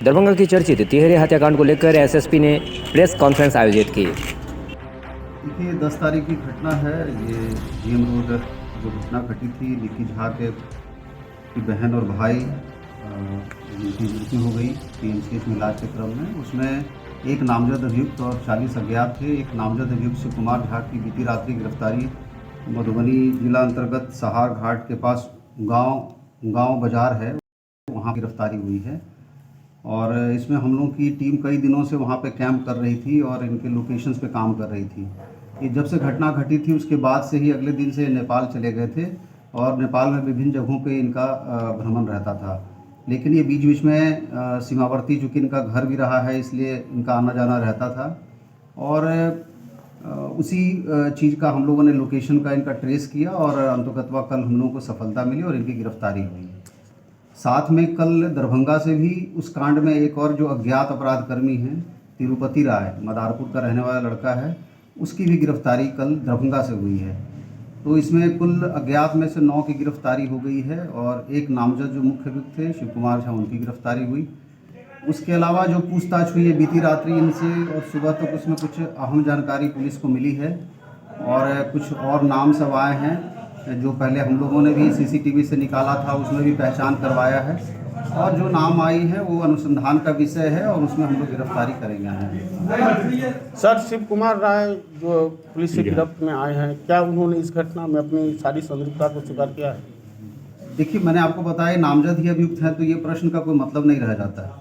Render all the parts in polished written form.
दरभंगा की चर्चित तिहरे हत्याकांड को लेकर एसएसपी ने प्रेस कॉन्फ्रेंस आयोजित की। देखिए 10 तारीख की घटना है। ये जीएम रोड जो घटना घटी थी, निकी झा की बहन और भाई जिनकी मृत्यु हो गई पीएमसीएच में इलाज के क्रम में, उसमें एक नामजद अभियुक्त और 40 अज्ञात थे। एक नामजद अभियुक्त शिव कुमार झा की बीती रात्रि गिरफ्तारी मधुबनी जिला अंतर्गत सहार घाट के पास गांव बाजार है, वहाँ गिरफ्तारी हुई है। और इसमें हम लोगों की टीम कई दिनों से वहाँ पे कैंप कर रही थी और इनके लोकेशंस पे काम कर रही थी। ये जब से घटना घटी थी उसके बाद से ही अगले दिन से नेपाल चले गए थे और नेपाल में विभिन्न जगहों पे इनका भ्रमण रहता था। लेकिन ये बीच बीच में सीमावर्ती, चूँकि इनका घर भी रहा है इसलिए इनका आना जाना रहता था। और उसी चीज़ का हम लोगों ने लोकेशन का इनका ट्रेस किया और अंततः कल हम लोगों को सफलता मिली और इनकी गिरफ्तारी हुई। साथ में कल दरभंगा से भी उस कांड में एक और जो अज्ञात अपराधकर्मी हैं, तिरुपति राय, मदारपुर का रहने वाला लड़का है, उसकी भी गिरफ्तारी कल दरभंगा से हुई है। तो इसमें कुल अज्ञात में से 9 की गिरफ्तारी हो गई है और एक नामजद जो मुख्य अभियुक्त थे शिव कुमार झा, उनकी गिरफ्तारी हुई। उसके अलावा जो पूछताछ हुई है बीती रात्रि इनसे और सुबह तक, उसमें कुछ अहम जानकारी पुलिस को मिली है और कुछ और नाम सब आए हैं जो पहले हम लोगों ने भी सीसीटीवी से निकाला था, उसमें भी पहचान करवाया है। और जो नाम आई है वो अनुसंधान का विषय है और उसमें हम लोग गिरफ्तारी करेंगे। सर, शिव कुमार राय जो पुलिस की गिरफ्त में आए हैं, क्या उन्होंने इस घटना में अपनी सारी संलिप्तता को स्वीकार किया है? देखिए, मैंने आपको बताया नामजद ही अभियुक्त है तो ये प्रश्न का कोई मतलब नहीं रह जाता है।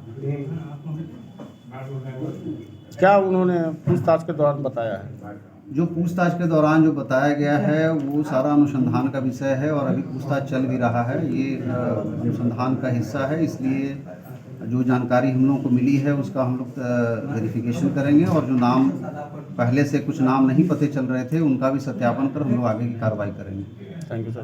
क्या उन्होंने पूछताछ के दौरान बताया है? जो पूछताछ के दौरान जो बताया गया है वो सारा अनुसंधान का विषय है और अभी पूछताछ चल भी रहा है। ये अनुसंधान का हिस्सा है, इसलिए जो जानकारी हम लोगों को मिली है उसका हम लोग वेरिफिकेशन करेंगे और जो नाम पहले से कुछ नाम नहीं पते चल रहे थे उनका भी सत्यापन कर हम लोग आगे की कार्रवाई करेंगे। Thank you sir.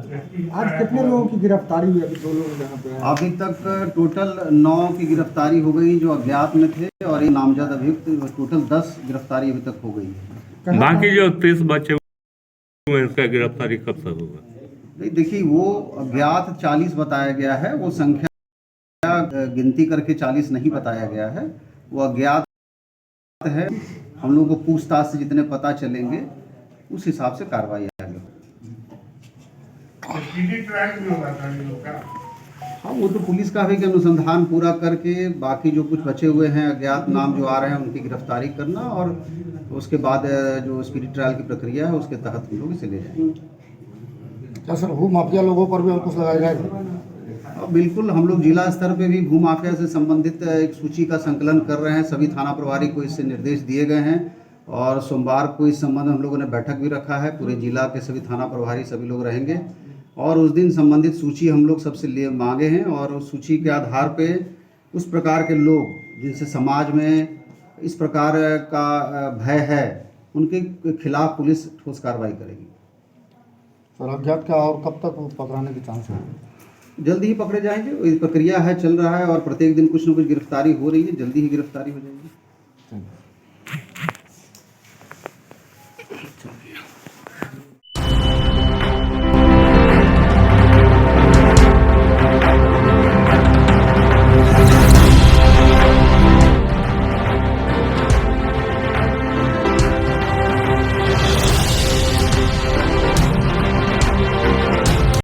आज कितने लोगों की गिरफ्तारी हुई? अभी 2 लोग यहाँ पे हैं। अभी तक टोटल 9 की गिरफ्तारी हो गई जो अज्ञात में थे और ये नामजद अभियुक्त, टोटल 10 गिरफ्तारी अभी तक हो गई है। बाकी जो 30 बचे हुए हैं उसका गिरफ्तारी कब तक होगा? नहीं, देखिए वो अज्ञात 40 बताया गया है, वो संख्या गिनती करके 40 नहीं बताया गया है, वो अज्ञात है। हम लोगों को पूछताछ से जितने पता चलेंगे उस हिसाब से कार्रवाई आएगी। हाँ, वो तो पुलिस का है कि अनुसंधान पूरा करके बाकी जो कुछ बचे हुए हैं अज्ञात नाम जो आ रहे हैं उनकी गिरफ्तारी करना और उसके बाद जो स्पीडी ट्रायल की प्रक्रिया है उसके तहत हम लोग इसे ले जाएंगे। क्या सर भू माफिया लोगों पर भी अंकुश लगाया जाएगा? बिल्कुल, हम लोग जिला स्तर पे भी भू माफिया से संबंधित एक सूची का संकलन कर रहे हैं। सभी थाना प्रभारी को इससे निर्देश दिए गए हैं और सोमवार को इस संबंध में हम लोगों ने बैठक भी रखा है। पूरे जिला के सभी थाना प्रभारी सभी लोग रहेंगे और उस दिन संबंधित सूची हम लोग सबसे लिए मांगे हैं और उस सूची के आधार पे उस प्रकार के लोग जिनसे समाज में इस प्रकार का भय है उनके खिलाफ पुलिस ठोस कार्रवाई करेगी। सर, अज्ञात का और कब तक पकड़ाने की चांस है? जल्दी ही पकड़े जाएंगे, प्रक्रिया है, चल रहा है और प्रत्येक दिन कुछ न कुछ गिरफ्तारी हो रही है, जल्दी ही गिरफ्तारी हो जाएगी।